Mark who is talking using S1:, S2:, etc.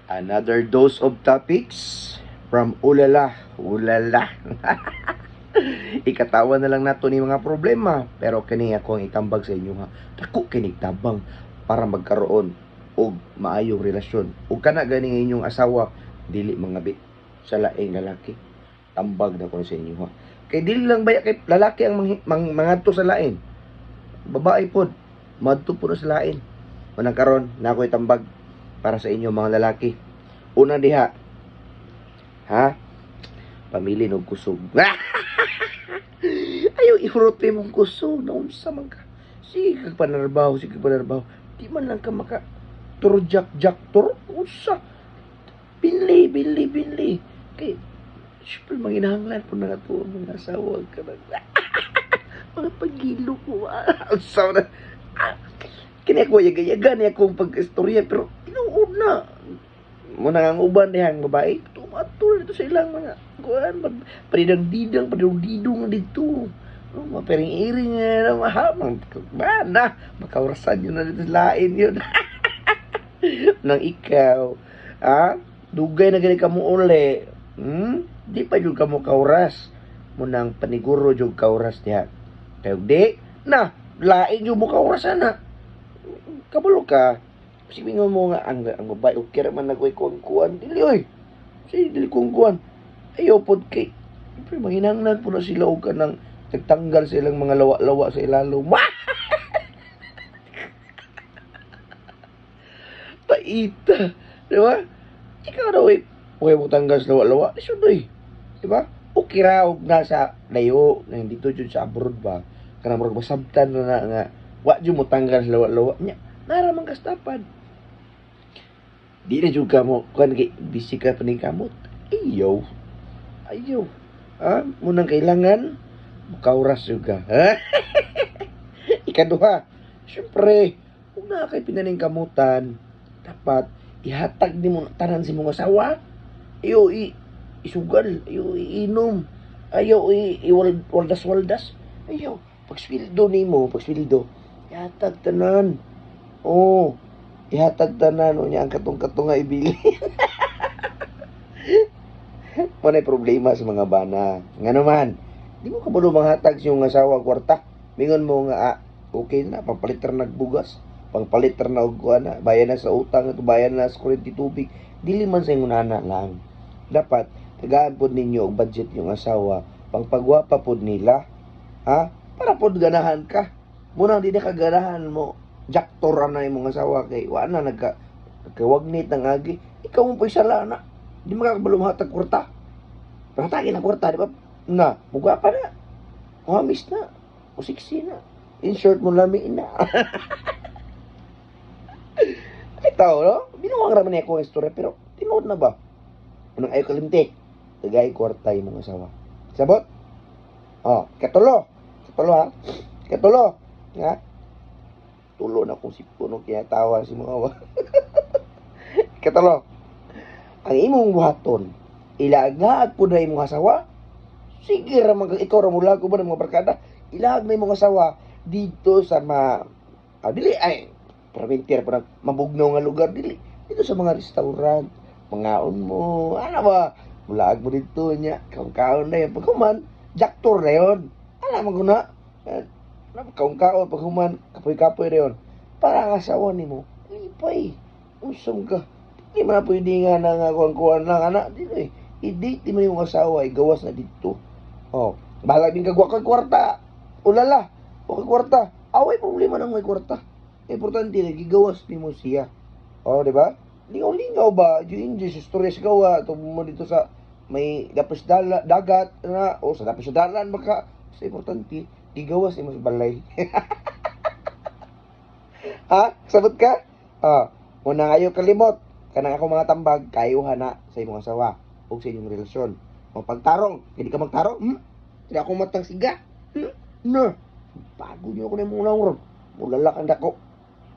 S1: Another dose of topics from Ulala. Ulala. Ikatawa na lang nato ni mga problema. Pero kini ako ang itambag sa inyo ha. Dako kinig tabang para magkaroon og maayong relasyon. Ug kana gani inyong asawa dili mangabit sa laing lalaki. Tambag na ko sa inyo ha. Kay dili lang baya kay lalaki ang mangadto sa lain. Babae pod madto po sa lain. Unang karon na ako itambag para sa inyo mga lalaki. Una diha. Ha? Pamili ng kusog. Ayaw ihurote mong kusog. Naunsa man ka. Sige kag panarbaho, sige kag panarbaho. Di man lang ka maka turjak-jak tur. Unsa? Binli. Kay, syempre manginahanglan po na ito mga asawa ka na. Mga pagilo ko. Unsa na. Kini ako yaga-yaga niya akong pag-istorya pero tinuod na. Muna ang uban dihang babae, tumatul dito sa ilang mga kuan, padidang-didang dito. Oh, mapiring-iring na mahamang bana, makaurasan yun na dito sa lain yun. Nang ikaw, dugay na gani ka mo uli. Di pa yung ka mo kauras. Munang paniguro yung kauras diha. Kaya di, na, lain yung mo kaurasan na. Kabalo ka. Sibingon mo nga ang babae okay man nagway kuan dili oy. Say dili kuan. Ayaw pod kay. Siyempre mahinangnan po na sila og kanang nagtanggal sa ilang mga lawa-lawa sa ilalom. Paita, di ba? Ikaw daw eh, okay mo tanggal sa lawa-lawa. Iso doy. Di ba? Okay ra og nasa layo, nang dito jud sa abroad ba. Kana murag masabtan na nga wa jud mo tanggal sa lawa-lawa nya. Naramang kastapan. Di na juga mo kan kay busy ka pa ning kamot. Ayaw. Munang kailangan mukauras juga. Ikaduha, syempre, kung na kay pinaning kamutan, dapat ihatag ni mo tanan si mong asawa. Ayaw isugal, ayaw iinom, ayaw iwaldas-waldas. Ayaw, pagswildo ihatag tanan. Oh, ihatag tanan o niya ang katong-katong nga ibili. Manay problema sa mga bana. Nga naman, di mo kabalo manghatag sa iyong asawa kwarta. Mingon mo nga, okay na, pangpalitar nagbugas, pangpalitar na og na, bayan na sa utang, bayan na sa kuryente tubig. Dili man sa iyong nana lang. Dapat, tagaan po ninyo og budget yung asawa, pangpagwapa po nila, para po ganahan ka. Munang di na kaganahan mo, jaktoran na yung mga asawa kay wala nagkawagnit ng agi. Ikaw mo pa isala na. Di makakabalo mahatag kwarta. Pahatagin ang kwarta, di ba? Na, mugwa pa na. Mamis na. O siksi na. In short mo lami na. Ito, no? Binuwang raman niya akong istorya, pero tinood na ba? Anong ayaw kalimtik? Tagay kwarta yung mga asawa. Sabot? Katulo ha? Katulo. Ha? Tulo na kung si puno kaya tawa si mga Katulo. Ang imong buhaton, ilaglaag po na imong asawa. Sige ra ikaw ra mula ko ba ng mga barkada, ilahag na imong asawa dito sa dili ay provincial pa mabugnaw nga lugar dili. Dito sa mga restaurant, mangaon mo, ano ba? Mulaag mo dito niya, kaon na yan. Pagkuman, jaktor na yun. Alam mo na, kaon pagkuman, kapoy-kapoy na yun. Para ang asawa ni mo, lipay, usong ka. Di man na pwede nga na kuhan-kuhan lang, anak. I-date mo yung asawa, gawas na dito. Bahala din kagwa kag kwarta. Ulala, o kag kwarta. Away problema nang may kwarta. Importante na, gigawas ni mo siya. Di ba? Lingaw-lingaw ba? Enjoy sa stories gawa. Ito mo dito sa may dapos dagat na, o sa dapos dalan baka. Sa importante, gigawas ni mo sa balay. Sabot ka? Muna kayo kalimot. Kanang ako mga tambag, kayuhan na sa imong asawa o sa inyong relasyon. O pagtarong, hindi ka magtarong? Hindi ako matang siga. No. Bago niyo ako na yung mga ron. Mulalak ang dako.